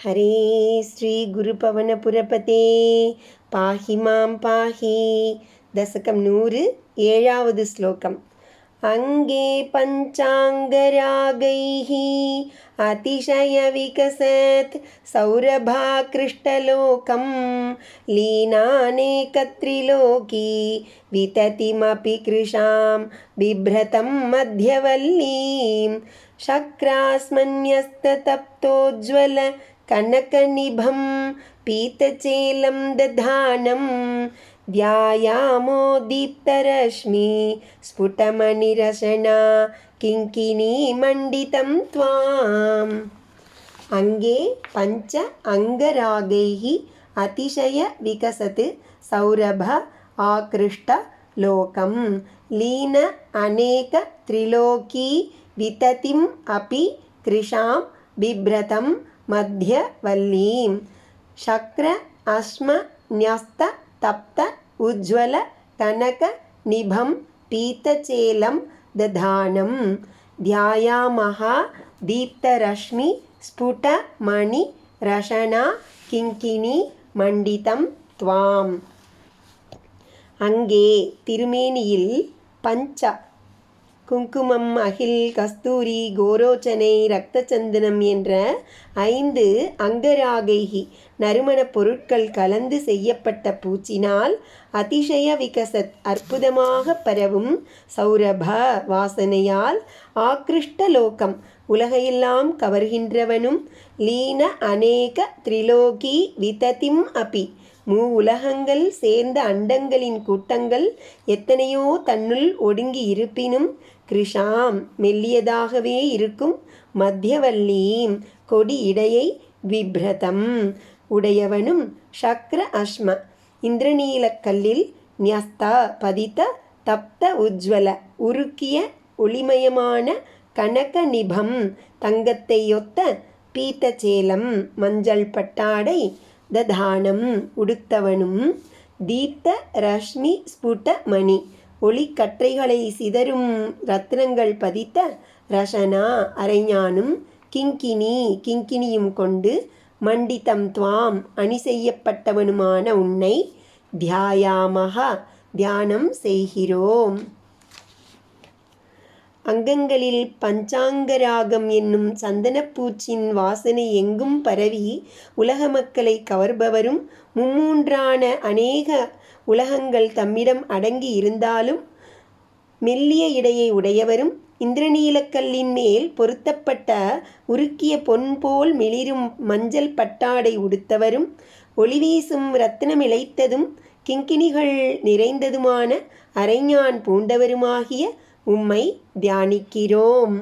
हरे श्री गुरुपवनपुरपते पाहि मां पाहि दशकं 100 7வது श्लोकम् अंगे पञ्चाङ्गरागैः अतिशयविकसत् सौरभाकृष्टलोकं लीनानेकत्रिलोकी विततिमपि कृशां बिभ्रतं मध्यवल्लीं शक्रास्मन्यस्ततप्तोज्ज्वल कनकनिभं पीतचेलं दधानं ध्यायामो दीप्तरश्मि स्फुटमणिरशना किङ्किणीमण्डितं त्वाम् अंगे पंच अंगरागैः अतिशय विकसत् सौरभ आकृष्ट लोकं लीन अनेक त्रिलोकी विततिम् अपि कृशां बिभ्रतं मध्यवल्लीं शक्र अश्म न्यस्त तप्त उज्ज्वल कनक निभं पीतचेलं दधानं ध्यायामः दीप्तरश्मि स्फुट मणि रशना किङ्किणी मण्डितं त्वाम् अंगे திருமேனியில் பஞ்ச குங்குமம் அகில் கஸ்தூரி கோரோச்சனை இரத்தச்சந்தனம் என்ற 5 அங்கராகைகி நறுமணப் பொருட்கள் கலந்து செய்யப்பட்ட பூச்சினால் அதிசய விகசத் அற்புதமாக பரவும் சௌரப வாசனையால் ஆக்ருஷ்ட லோகம் உலகையெல்லாம் கவர்கின்றவனும் லீன அநேக திரிலோகி விததிம் அபி உலகங்கள் சேர்ந்த அண்டங்களின் கூட்டங்கள் எத்தனையோ தன்னுள் ஒடுங்கி இருப்பினும் கிருஷாம் மெல்லியதாகவே இருக்கும் மத்தியவல்லீம் கொடி இடையை விப்ரதம் உடையவனும் சக்ர அஸ்ம இந்திரநீலக்கல்லில் ந்யஸ்தா பதித்த தப்த உஜ்வல உருக்கிய ஒளிமயமான கனக நிபம் தங்கத்தையொத்த பீத்தச்சேலம் மஞ்சள் பட்டாடை ததானம் உடுத்தவனும் தீப்த ரஷ்மி ஸ்புட மணி ஒளிக்கற்றைகளை சிதறும் ரத்னங்கள் பதித்த ரசனா அரைஞானும் கிங்கினியும் கொண்டு மண்டிதம் துவாம் அணி செய்யப்பட்டவனுமான உன்னை தியாயாமஹா தியானம் செய்கிறோம். அங்கங்களில் பஞ்சாங்கராகம் என்னும் சந்தனப்பூச்சின் வாசனை எங்கும் பரவி உலக மக்களை கவர்பவரும் மும்மூன்றான அநேக உலகங்கள் தம்மிடம் அடங்கி இருந்தாலும் மெல்லிய இடையை உடையவரும் இந்திரநீலக்கல்லின் மேல் பொருத்தப்பட்ட உருக்கிய பொன் போல் மிளிரும் மஞ்சள் பட்டாடை உடுத்தவரும் ஒளிவீசும் இரத்தினமிழைத்ததும் கிங்கிணிகள் நிறைந்ததுமான அரைஞான் பூண்டவருமாகிய உம்மை தியானிக்கிறோம்.